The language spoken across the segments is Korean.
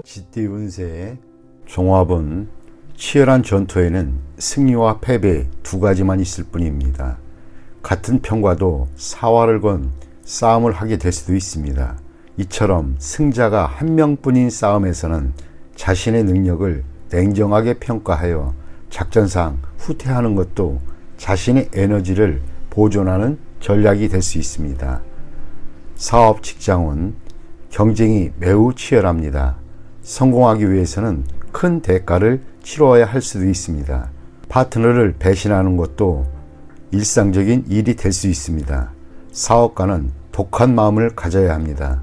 쥐띠 운세의 종합은 치열한 전투에는 승리와 패배 두 가지만 있을 뿐입니다. 같은 편과도 사활을 건 싸움을 하게 될 수도 있습니다. 이처럼 승자가 한 명뿐인 싸움에서는 자신의 능력을 냉정하게 평가하여 작전상 후퇴하는 것도 자신의 에너지를 보존하는 전략이 될 수 있습니다. 사업 직장은 경쟁이 매우 치열합니다. 성공하기 위해서는 큰 대가를 치러야 할 수도 있습니다. 파트너를 배신하는 것도 일상적인 일이 될 수 있습니다. 사업가는 독한 마음을 가져야 합니다.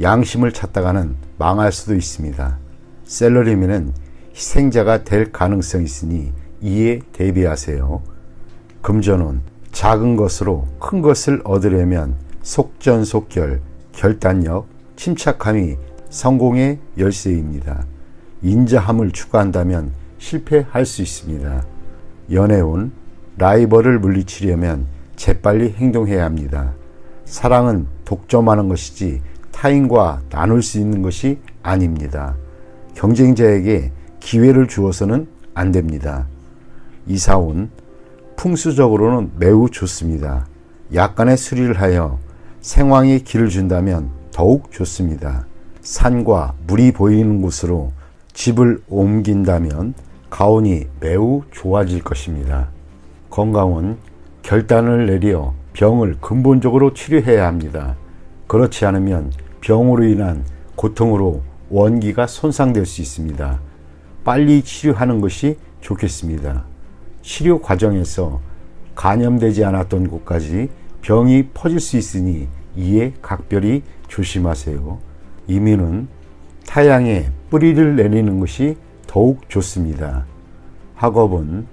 양심을 찾다가는 망할 수도 있습니다. 셀러리맨은 희생자가 될 가능성이 있으니 이에 대비하세요. 금전은 작은 것으로 큰 것을 얻으려면 속전속결, 결단력, 침착함이 성공의 열쇠입니다. 인자함을 추구한다면 실패할 수 있습니다. 연애운, 라이벌을 물리치려면 재빨리 행동해야 합니다. 사랑은 독점하는 것이지 타인과 나눌 수 있는 것이 아닙니다. 경쟁자에게 기회를 주어서는 안 됩니다. 이사운, 풍수적으로는 매우 좋습니다. 약간의 수리를 하여 생황에 길을 준다면 더욱 좋습니다. 산과 물이 보이는 곳으로 집을 옮긴다면 가운이 매우 좋아질 것입니다. 건강은 결단을 내려 병을 근본적으로 치료해야 합니다. 그렇지 않으면 병으로 인한 고통으로 원기가 손상될 수 있습니다. 빨리 치료하는 것이 좋겠습니다. 치료 과정에서 감염되지 않았던 곳까지 병이 퍼질 수 있으니 이에 각별히 조심하세요. 이민은 타양에 뿌리를 내리는 것이 더욱 좋습니다. 학업은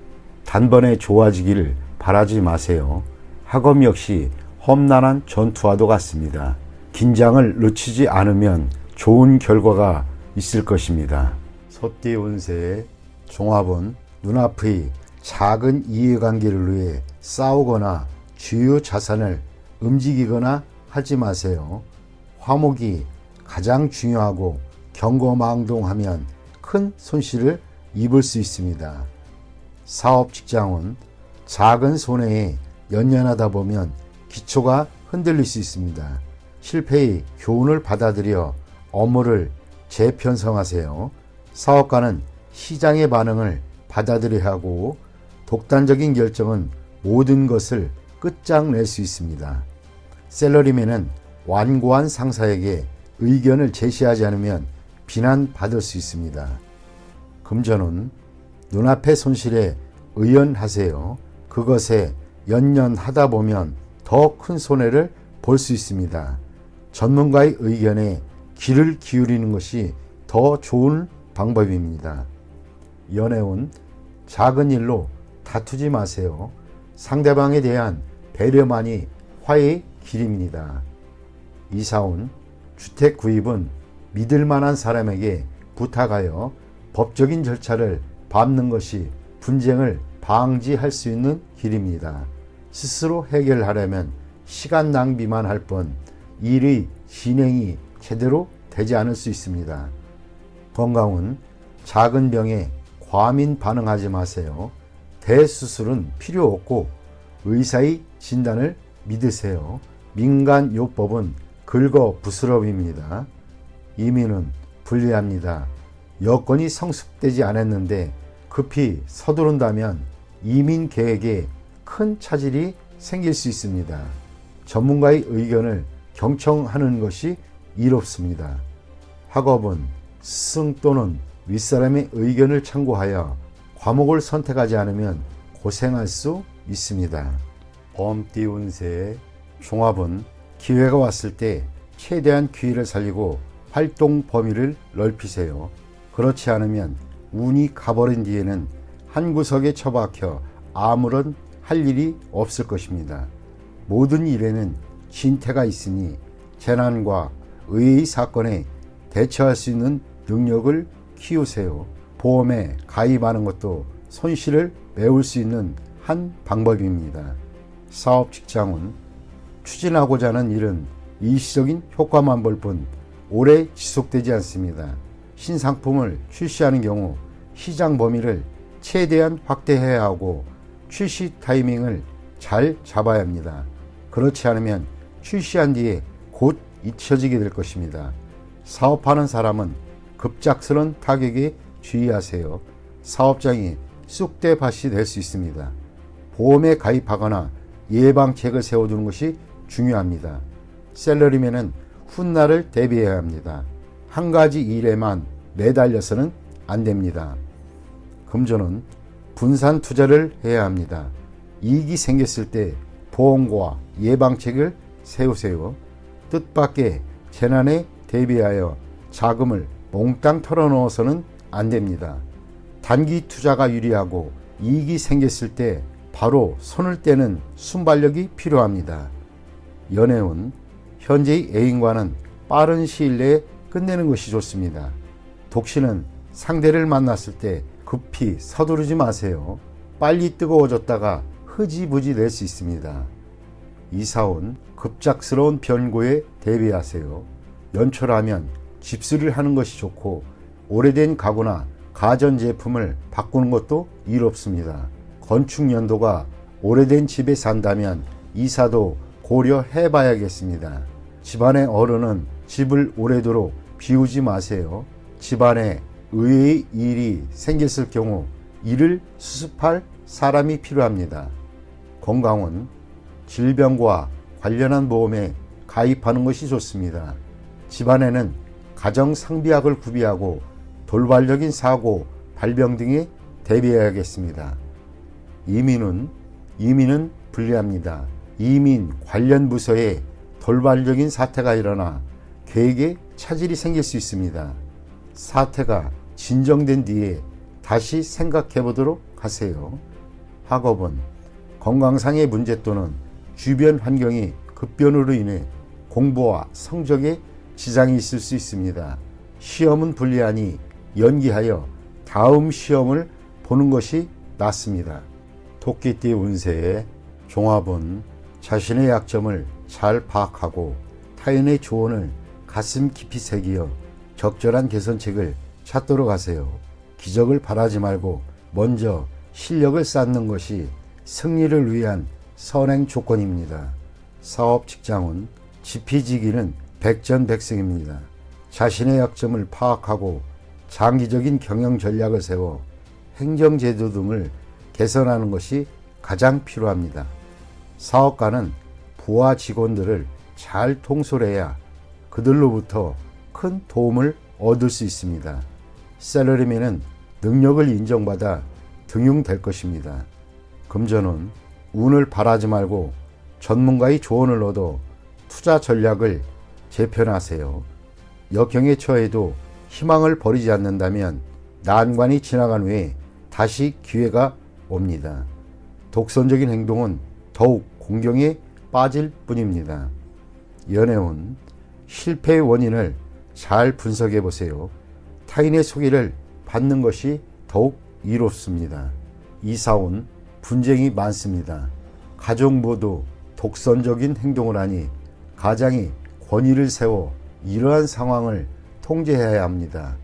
단번에 좋아지기를 바라지 마세요. 학업 역시 험난한 전투와도 같습니다. 긴장을 늦추지 않으면 좋은 결과가 있을 것입니다. 소띠 운세의 종합은 눈앞의 작은 이해관계를 위해 싸우거나 주요 자산을 움직이거나 하지 마세요. 화목이 가장 중요하고 경거망동하면 큰 손실을 입을 수 있습니다. 사업 직장은 작은 손해에 연연하다 보면 기초가 흔들릴 수 있습니다. 실패의 교훈을 받아들여 업무를 재편성하세요. 사업가는 시장의 반응을 받아들여야 하고 독단적인 결정은 모든 것을 끝장낼 수 있습니다. 셀러리맨은 완고한 상사에게 의견을 제시하지 않으면 비난받을 수 있습니다. 금전은 눈앞의 손실에 의연하세요. 그것에 연연하다 보면 더 큰 손해를 볼 수 있습니다. 전문가의 의견에 귀를 기울이는 것이 더 좋은 방법입니다. 연애운, 작은 일로 다투지 마세요. 상대방에 대한 배려만이 화해의 길입니다. 이사운, 주택 구입은 믿을 만한 사람에게 부탁하여 법적인 절차를 밟는 것이 분쟁을 방지할 수 있는 길입니다. 스스로 해결하려면 시간 낭비만 할 뿐 일의 진행이 제대로 되지 않을 수 있습니다. 건강은 작은 병에 과민 반응하지 마세요. 대수술은 필요 없고 의사의 진단을 믿으세요. 민간요법은 긁어부스럼입니다. 이민은 불리합니다. 여건이 성숙되지 않았는데 급히 서두른다면 이민 계획에 큰 차질이 생길 수 있습니다. 전문가의 의견을 경청하는 것이 이롭습니다. 학업은 스승 또는 윗사람의 의견을 참고하여 과목을 선택하지 않으면 고생할 수 있습니다. 범띠 운세의 종합은 기회가 왔을 때 최대한 기회를 살리고 활동 범위를 넓히세요. 그렇지 않으면 운이 가버린 뒤에는 한 구석에 처박혀 아무런 할 일이 없을 것입니다. 모든 일에는 진퇴가 있으니 재난과 의외의 사건에 대처할 수 있는 능력을 키우세요. 보험에 가입하는 것도 손실을 메울 수 있는 한 방법입니다. 사업 직장은 추진하고자 하는 일은 일시적인 효과만 볼 뿐 오래 지속되지 않습니다. 신상품을 출시하는 경우 시장 범위를 최대한 확대해야 하고 출시 타이밍을 잘 잡아야 합니다. 그렇지 않으면 출시한 뒤에 곧 잊혀지게 될 것입니다. 사업하는 사람은 급작스런 타격에 주의하세요. 사업장이 쑥대밭이 될 수 있습니다. 보험에 가입하거나 예방책을 세워두는 것이 중요합니다. 셀러리맨은 훗날을 대비해야 합니다. 한 가지 일에만 매달려서는 안 됩니다. 금전은 분산 투자를 해야 합니다. 이익이 생겼을 때 보험과 예방책을 세우세요. 뜻밖의 재난에 대비하여 자금을 몽땅 털어넣어서는 안 됩니다. 단기 투자가 유리하고 이익이 생겼을 때 바로 손을 떼는 순발력이 필요합니다. 연애운 현재의 애인과는 빠른 시일 내에 끝내는 것이 좋습니다. 독신은 상대를 만났을 때 급히 서두르지 마세요. 빨리 뜨거워졌다가 흐지부지 될 수 있습니다. 이사온 급작스러운 변고에 대비하세요. 연초라면 집수리를 하는 것이 좋고 오래된 가구나 가전제품을 바꾸는 것도 이롭습니다. 건축연도가 오래된 집에 산다면 이사도 고려해 봐야겠습니다. 집안의 어른은 집을 오래도록 비우지 마세요. 집안에 의외의 일이 생겼을 경우 이를 수습할 사람이 필요합니다. 건강은 질병과 관련한 보험에 가입하는 것이 좋습니다. 집안에는 가정상비약을 구비하고 돌발적인 사고, 발병 등에 대비해야겠습니다. 이민은 불리합니다. 이민 관련 부서에 돌발적인 사태가 일어나 계획에 차질이 생길 수 있습니다. 사태가 진정된 뒤에 다시 생각해 보도록 하세요. 학업은 건강상의 문제 또는 주변 환경이 급변으로 인해 공부와 성적에 지장이 있을 수 있습니다. 시험은 불리하니 연기하여 다음 시험을 보는 것이 낫습니다. 토끼띠 운세의 종합은 자신의 약점을 잘 파악하고 타인의 조언을 가슴 깊이 새기어 적절한 개선책을 찾도록 하세요. 기적을 바라지 말고 먼저 실력을 쌓는 것이 승리를 위한 선행 조건입니다. 사업 직장은 지피지기는 백전백승입니다. 자신의 약점을 파악하고 장기적인 경영 전략을 세워 행정제도 등을 개선하는 것이 가장 필요합니다. 사업가는 부하 직원들을 잘 통솔해야 그들로부터 큰 도움을 얻을 수 있습니다. 셀러리맨은 능력을 인정받아 등용될 것입니다. 금전은 운을 바라지 말고 전문가의 조언을 얻어 투자 전략을 재편하세요. 역경에 처해도 희망을 버리지 않는다면 난관이 지나간 후에 다시 기회가 옵니다. 독선적인 행동은 더욱 공경에 빠질 뿐입니다. 연애운 실패의 원인을 잘 분석해 보세요. 타인의 소개를 받는 것이 더욱 이롭습니다. 이사온 분쟁이 많습니다. 가족 모두 독선적인 행동을 하니 가장이 권위를 세워 이러한 상황을 통제해야 합니다.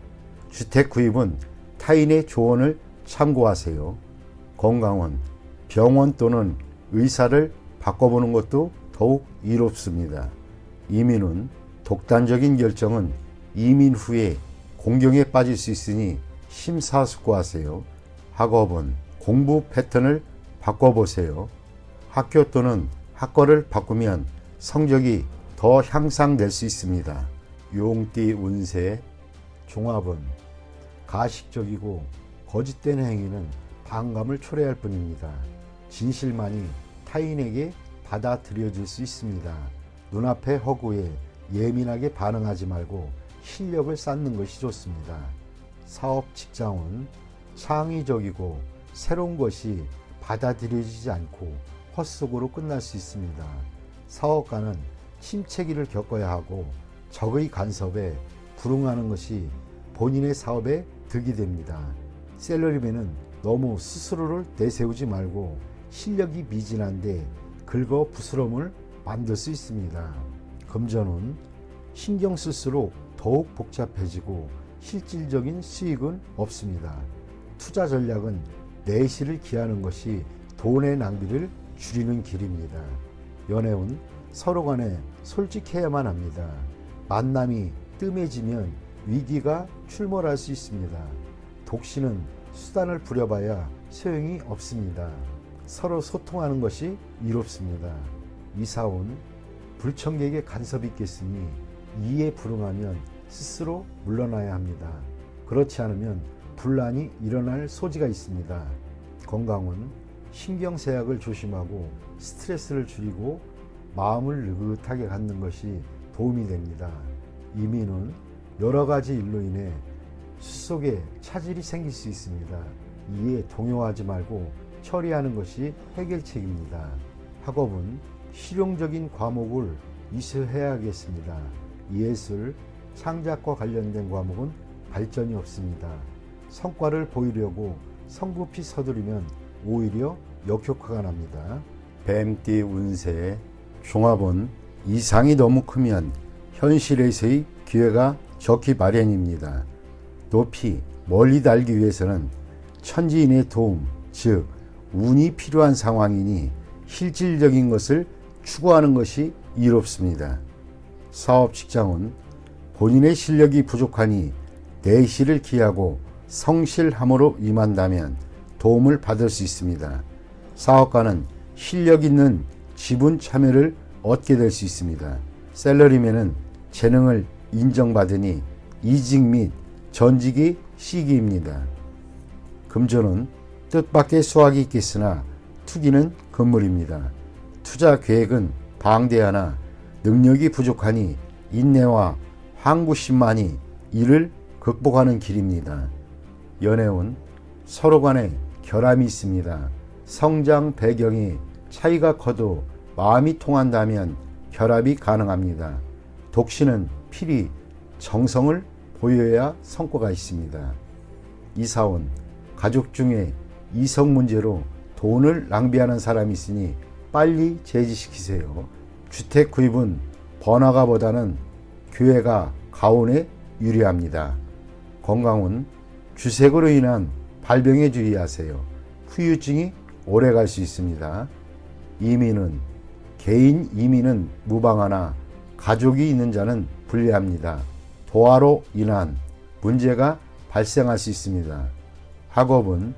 주택 구입은 타인의 조언을 참고하세요. 건강은 병원 또는 의사를 바꿔보는 것도 더욱 이롭습니다. 이민은 독단적인 결정은 이민 후에 공경에 빠질 수 있으니 심사숙고하세요. 학업은 공부 패턴을 바꿔보세요. 학교 또는 학과를 바꾸면 성적이 더 향상될 수 있습니다. 용띠 운세 종합은 가식적이고 거짓된 행위는 반감을 초래할 뿐입니다. 진실만이 타인에게 받아들여질 수 있습니다. 눈앞의 허구에 예민하게 반응하지 말고 실력을 쌓는 것이 좋습니다. 사업 직장은 창의적이고 새로운 것이 받아들여지지 않고 헛속으로 끝날 수 있습니다. 사업가는 침체기를 겪어야 하고 적의 간섭에 불응하는 것이 본인의 사업에 득이 됩니다. 셀러리맨은 너무 스스로를 내세우지 말고 실력이 미진한데 긁어 부스럼을 만들 수 있습니다. 금전은 신경 쓸수록 더욱 복잡해지고 실질적인 수익은 없습니다. 투자 전략은 내실을 기하는 것이 돈의 낭비를 줄이는 길입니다. 연애운 서로 간에 솔직해야만 합니다. 만남이 뜸해지면 위기가 출몰할 수 있습니다. 독신은 수단을 부려봐야 소용이 없습니다. 서로 소통하는 것이 이롭습니다. 이사온 불청객의 간섭이 있겠으니 이에 불응하면 스스로 물러나야 합니다. 그렇지 않으면 분란이 일어날 소지가 있습니다. 건강은 신경쇠약을 조심하고 스트레스를 줄이고 마음을 느긋하게 갖는 것이 도움이 됩니다. 이민은 여러 가지 일로 인해 수속에 차질이 생길 수 있습니다. 이에 동요하지 말고 처리하는 것이 해결책입니다. 학업은 실용적인 과목을 이수해야 하겠습니다. 예술, 창작과 관련된 과목은 발전이 없습니다. 성과를 보이려고 성급히 서두르면 오히려 역효과가 납니다. 뱀띠 운세 종합은 이상이 너무 크면 현실에서의 기회가 적기 마련입니다. 높이 멀리 달기 위해서는 천지인의 도움, 즉 운이 필요한 상황이니 실질적인 것을 추구하는 것이 이롭습니다. 사업 직장은 본인의 실력이 부족하니 내실을 기하고 성실함으로 임한다면 도움을 받을 수 있습니다. 사업가는 실력 있는 지분 참여를 얻게 될 수 있습니다. 셀러리맨은 재능을 인정받으니 이직 및 전직이 시기입니다. 금전은 뜻밖의 수확이 있겠으나 투기는 금물입니다. 투자 계획은 방대하나 능력이 부족하니 인내와 항구심만이 이를 극복하는 길입니다. 연애운 서로 간에 결함이 있습니다. 성장 배경이 차이가 커도 마음이 통한다면 결합이 가능합니다. 독신은 필히 정성을 보여야 성과가 있습니다. 이사원 가족 중에 이성 문제로 돈을 낭비하는 사람이 있으니 빨리 제지시키세요. 주택 구입은 번화가보다는 교외가 가온에 유리합니다. 건강은 주색으로 인한 발병에 주의하세요. 후유증이 오래 갈 수 있습니다. 이민은 개인 이민은 무방하나 가족이 있는 자는 불리합니다. 도화로 인한 문제가 발생할 수 있습니다. 학업은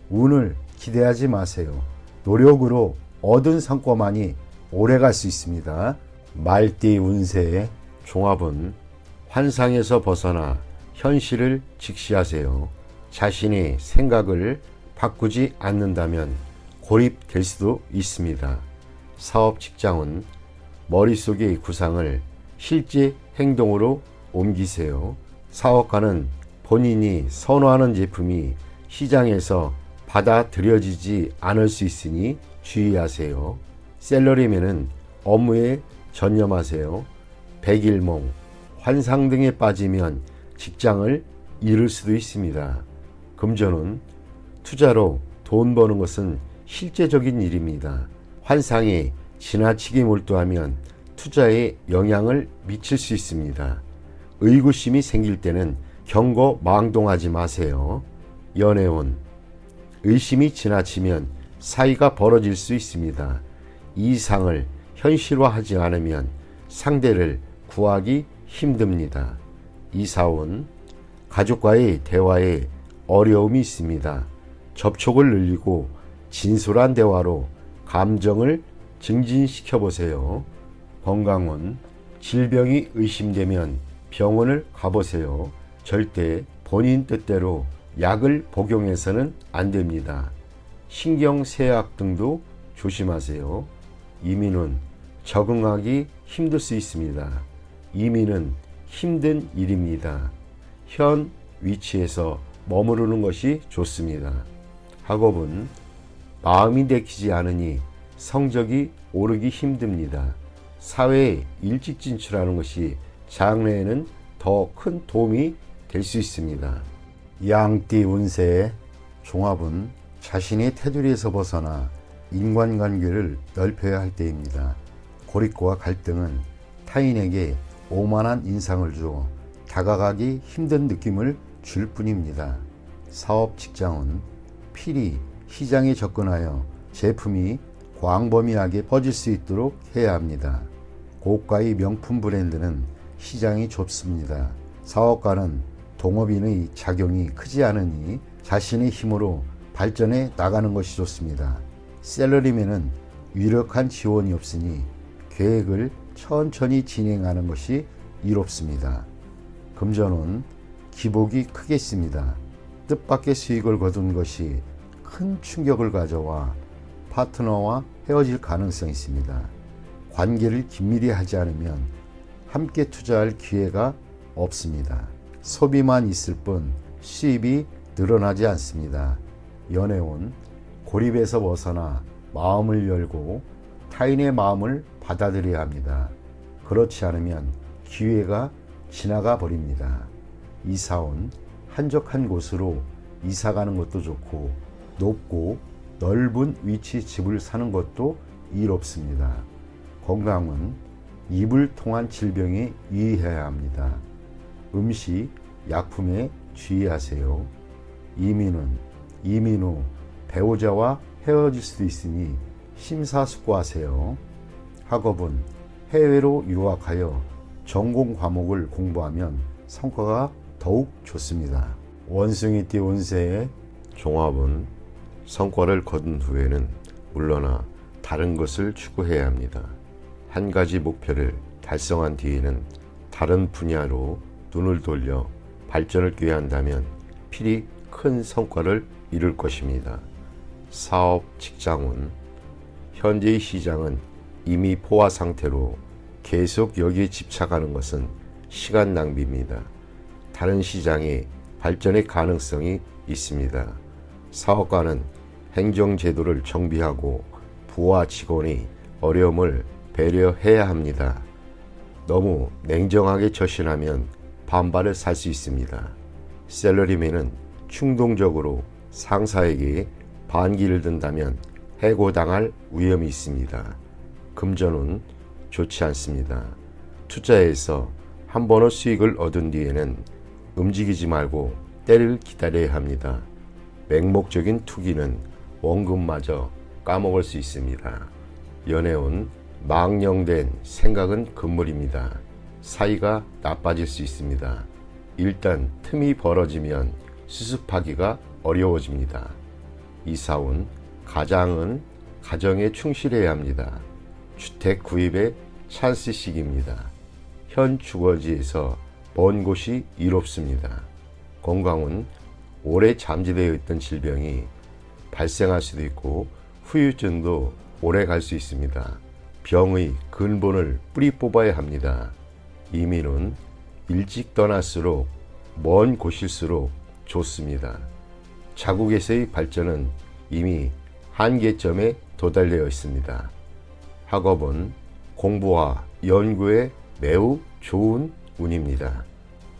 운을 기대하지 마세요. 노력으로 얻은 성과만이 오래 갈 수 있습니다. 말띠 운세의 종합은 환상에서 벗어나 현실을 직시하세요. 자신의 생각을 바꾸지 않는다면 고립될 수도 있습니다. 사업 직장은 머릿속의 구상을 실제 행동으로 옮기세요. 사업가는 본인이 선호하는 제품이 시장에서 받아들여지지 않을 수 있으니 주의하세요. 셀러리맨은 업무에 전념하세요. 백일몽, 환상 등에 빠지면 직장을 잃을 수도 있습니다. 금전은 투자로 돈 버는 것은 실제적인 일입니다. 환상에 지나치게 몰두하면 투자에 영향을 미칠 수 있습니다. 의구심이 생길 때는 경고망동하지 마세요. 연애운 의심이 지나치면 사이가 벌어질 수 있습니다. 이상을 현실화하지 않으면 상대를 구하기 힘듭니다. 이사온 가족과의 대화에 어려움이 있습니다. 접촉을 늘리고 진솔한 대화로 감정을 증진시켜 보세요. 건강은 질병이 의심되면 병원을 가보세요. 절대 본인 뜻대로 약을 복용해서는 안 됩니다. 신경쇠약 등도 조심하세요. 이민은 적응하기 힘들 수 있습니다. 이민은 힘든 일입니다. 현 위치에서 머무르는 것이 좋습니다. 학업은 마음이 내키지 않으니 성적이 오르기 힘듭니다. 사회에 일찍 진출하는 것이 장래에는 더 큰 도움이 될 수 있습니다. 양띠 운세의 종합은 자신의 테두리에서 벗어나 인간관계를 넓혀야 할 때입니다. 고립과 갈등은 타인에게 오만한 인상을 주어 다가가기 힘든 느낌을 줄 뿐입니다. 사업 직장은 필히 시장에 접근하여 제품이 광범위하게 퍼질 수 있도록 해야 합니다. 고가의 명품 브랜드는 시장이 좁습니다. 사업가는 동업인의 작용이 크지 않으니 자신의 힘으로 발전해 나가는 것이 좋습니다. 셀러리맨은 유력한 지원이 없으니 계획을 천천히 진행하는 것이 이롭습니다. 금전은 기복이 크겠습니다. 뜻밖의 수익을 거둔 것이 큰 충격을 가져와 파트너와 헤어질 가능성이 있습니다. 관계를 긴밀히 하지 않으면 함께 투자할 기회가 없습니다. 소비만 있을 뿐 수입이 늘어나지 않습니다. 연애운 고립에서 벗어나 마음을 열고 타인의 마음을 받아들여야 합니다. 그렇지 않으면 기회가 지나가 버립니다. 이사온 한적한 곳으로 이사가는 것도 좋고 높고 넓은 위치 집을 사는 것도 이롭습니다. 건강은 입을 통한 질병에 유의해야 합니다. 음식, 약품에 주의하세요. 이민 후 배우자와 헤어질 수도 있으니 심사숙고하세요. 학업은 해외로 유학하여 전공 과목을 공부하면 성과가 더욱 좋습니다. 원숭이띠 운세의 종합은 성과를 거둔 후에는 물러나 다른 것을 추구해야 합니다. 한 가지 목표를 달성한 뒤에는 다른 분야로 눈을 돌려 발전을 꾀한다면 필히 큰 성과를 이룰 것입니다. 사업, 직장운 현재의 시장은 이미 포화 상태로 계속 여기에 집착하는 것은 시간 낭비입니다. 다른 시장에 발전의 가능성이 있습니다. 사업가는 행정제도를 정비하고 부하 직원의 어려움을 배려해야 합니다. 너무 냉정하게 처신하면 반발을 살 수 있습니다. 셀러리맨은 충동적으로 상사에게 반기를 든다면 해고당할 위험이 있습니다. 금전은 좋지 않습니다. 투자해서 한 번의 수익을 얻은 뒤에는 움직이지 말고 때를 기다려야 합니다. 맹목적인 투기는 원금마저 까먹을 수 있습니다. 연애운 망령된 생각은 금물입니다. 사이가 나빠질 수 있습니다. 일단 틈이 벌어지면 수습하기가 어려워집니다. 이사운 가장은 가정에 충실해야 합니다. 주택 구입의 찬스 시기입니다. 현 주거지에서 먼 곳이 이롭습니다. 건강은 오래 잠재되어 있던 질병이 발생할 수도 있고 후유증도 오래 갈 수 있습니다. 병의 근본을 뿌리 뽑아야 합니다. 이민은 일찍 떠날수록 먼 곳일수록 좋습니다. 자국에서의 발전은 이미 한계점에 도달되어 있습니다. 학업은 공부와 연구에 매우 좋은 운입니다.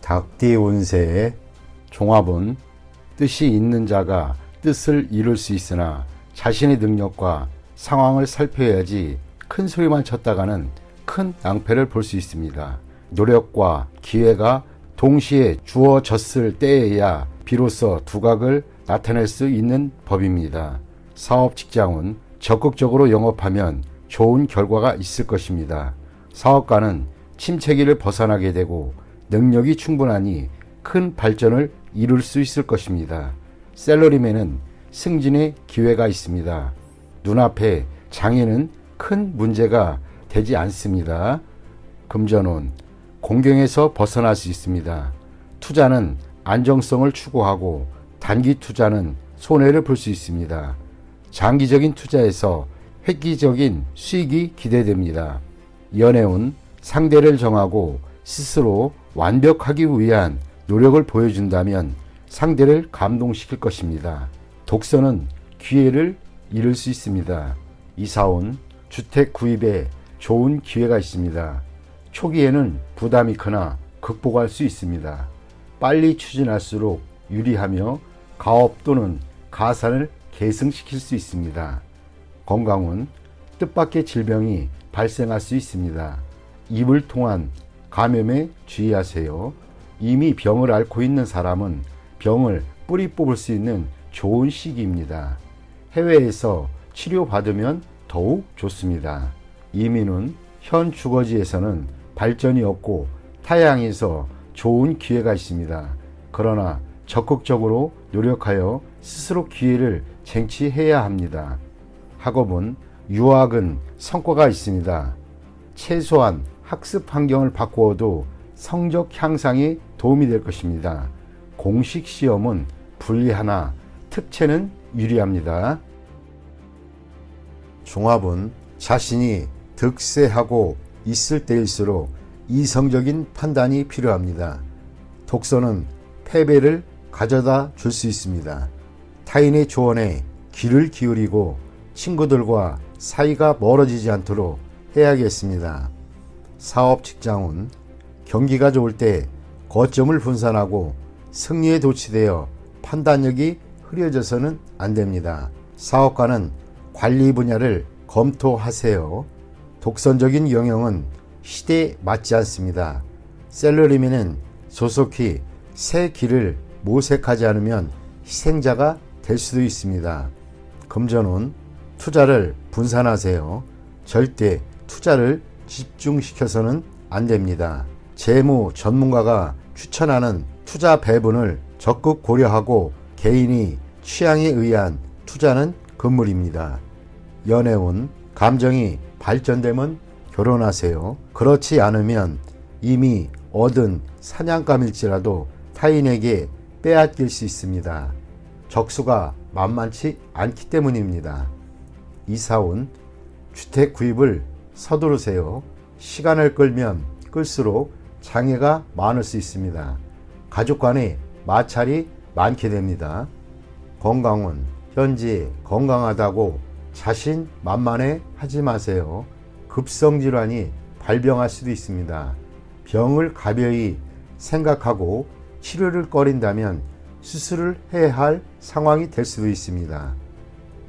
닭띠 운세의 종합은 뜻이 있는 자가 뜻을 이룰 수 있으나 자신의 능력과 상황을 살펴야지 큰 소리만 쳤다가는 큰 낭패를 볼 수 있습니다. 노력과 기회가 동시에 주어졌을 때에야 비로소 두각을 나타낼 수 있는 법입니다. 사업 직장은 적극적으로 영업하면 좋은 결과가 있을 것입니다. 사업가는 침체기를 벗어나게 되고 능력이 충분하니 큰 발전을 이룰 수 있을 것입니다. 셀러리맨은 승진의 기회가 있습니다. 눈앞에 장애는 큰 문제가 되지 않습니다. 금전운 공경에서 벗어날 수 있습니다. 투자는 안정성을 추구하고 단기 투자는 손해를 볼 수 있습니다. 장기적인 투자에서 획기적인 수익이 기대됩니다. 연애운 상대를 정하고 스스로 완벽하기 위한 노력을 보여준다면 상대를 감동시킬 것입니다. 독서는 기회를 잃을 수 있습니다. 이사온 주택 구입에 좋은 기회가 있습니다. 초기에는 부담이 크나 극복할 수 있습니다. 빨리 추진할수록 유리하며 가업 또는 가산을 계승시킬 수 있습니다. 건강은 뜻밖의 질병이 발생할 수 있습니다. 입을 통한 감염에 주의하세요. 이미 병을 앓고 있는 사람은 병을 뿌리 뽑을 수 있는 좋은 시기입니다. 해외에서 치료받으면 더욱 좋습니다. 이민은 현 주거지에서는 발전이 없고 타향에서 좋은 기회가 있습니다. 그러나 적극적으로 노력하여 스스로 기회를 쟁취해야 합니다. 학업은 유학은 성과가 있습니다. 최소한 학습 환경을 바꾸어도 성적 향상에 도움이 될 것입니다. 공식 시험은 불리하나 특채는 유리합니다. 종합은 자신이 득세하고 있을 때일수록 이성적인 판단이 필요합니다. 독서는 패배를 가져다 줄 수 있습니다. 타인의 조언에 귀를 기울이고 친구들과 사이가 멀어지지 않도록 해야겠습니다. 사업 직장운 경기가 좋을 때 거점을 분산하고 승리에 도취되어 판단력이 흐려져서는 안 됩니다. 사업가는 관리 분야를 검토하세요. 독선적인 영역은 시대에 맞지 않습니다. 셀러리맨은 조속히 새 길을 모색하지 않으면 희생자가 될 수도 있습니다. 금전운 투자를 분산하세요. 절대 투자를 집중시켜서는 안 됩니다. 재무 전문가가 추천하는 투자 배분을 적극 고려하고 개인이 취향에 의한 투자는 금물입니다. 연애운 감정이 발전되면 결혼하세요. 그렇지 않으면 이미 얻은 사냥감일지라도 타인에게 빼앗길 수 있습니다. 적수가 만만치 않기 때문입니다. 이사운 주택 구입을 서두르세요. 시간을 끌면 끌수록 장애가 많을 수 있습니다. 가족 간의 마찰이 많게 됩니다. 건강운 현재 건강하다고 자신만만해 하지 마세요. 급성질환이 발병할 수도 있습니다. 병을 가벼이 생각하고 치료를 꺼린다면 수술을 해야 할 상황이 될 수도 있습니다.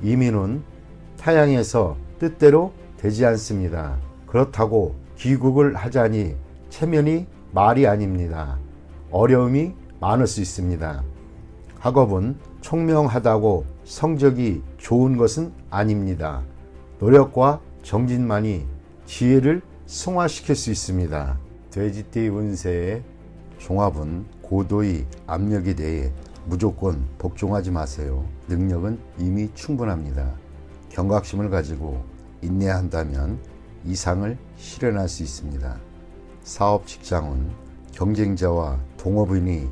이민은 타향에서 뜻대로 되지 않습니다. 그렇다고 귀국을 하자니 체면이 말이 아닙니다. 어려움이 많을 수 있습니다. 학업은 총명하다고 성적이 좋은 것은 아닙니다. 노력과 정진만이 지혜를 승화시킬 수 있습니다. 돼지띠 운세의 종합은 고도의 압력에 대해 무조건 복종하지 마세요. 능력은 이미 충분합니다. 경각심을 가지고 인내한다면 이상을 실현할 수 있습니다. 사업 직장은 경쟁자와 동업인이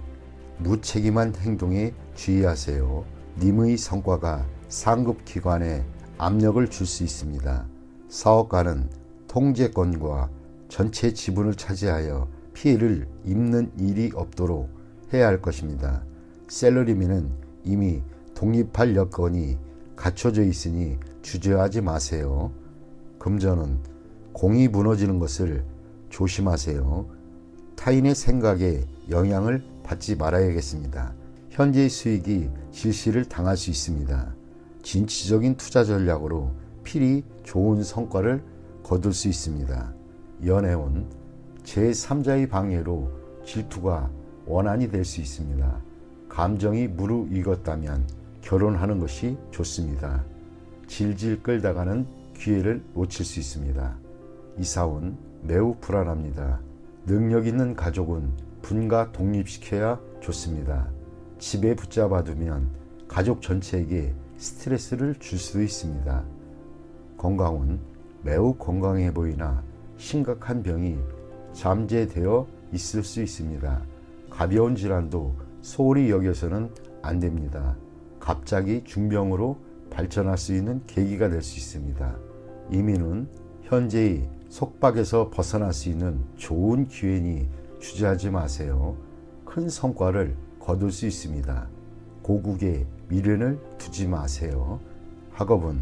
무책임한 행동에 주의하세요. 님의 성과가 상급 기관에 압력을 줄 수 있습니다. 사업가는 통제권과 전체 지분을 차지하여 피해를 입는 일이 없도록 해야 할 것입니다. 셀러리맨은 이미 독립할 여건이 갖춰져 있으니 주저하지 마세요. 금전은 공이 무너지는 것을 조심하세요. 타인의 생각에 영향을 받지 말아야겠습니다. 현재의 수익이 질시를 당할 수 있습니다. 진취적인 투자 전략으로 필히 좋은 성과를 거둘 수 있습니다. 연애운 제3자의 방해로 질투가 원한이 될 수 있습니다. 감정이 무르익었다면 결혼하는 것이 좋습니다. 질질 끌다가는 기회를 놓칠 수 있습니다. 이사운 매우 불안합니다. 능력 있는 가족은 분가 독립시켜야 좋습니다. 집에 붙잡아두면 가족 전체에게 스트레스를 줄 수도 있습니다. 건강은 매우 건강해 보이나 심각한 병이 잠재되어 있을 수 있습니다. 가벼운 질환도 소홀히 여겨서는 안 됩니다. 갑자기 중병으로 발전할 수 있는 계기가 될 수 있습니다. 이민은 현재의 속박에서 벗어날 수 있는 좋은 기회니 주저하지 마세요. 큰 성과를 거둘 수 있습니다. 고국에 미련을 두지 마세요. 학업은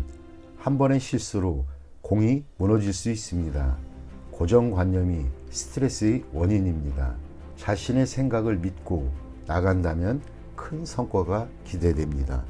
한 번의 실수로 공이 무너질 수 있습니다. 고정관념이 스트레스의 원인입니다. 자신의 생각을 믿고 나간다면 큰 성과가 기대됩니다.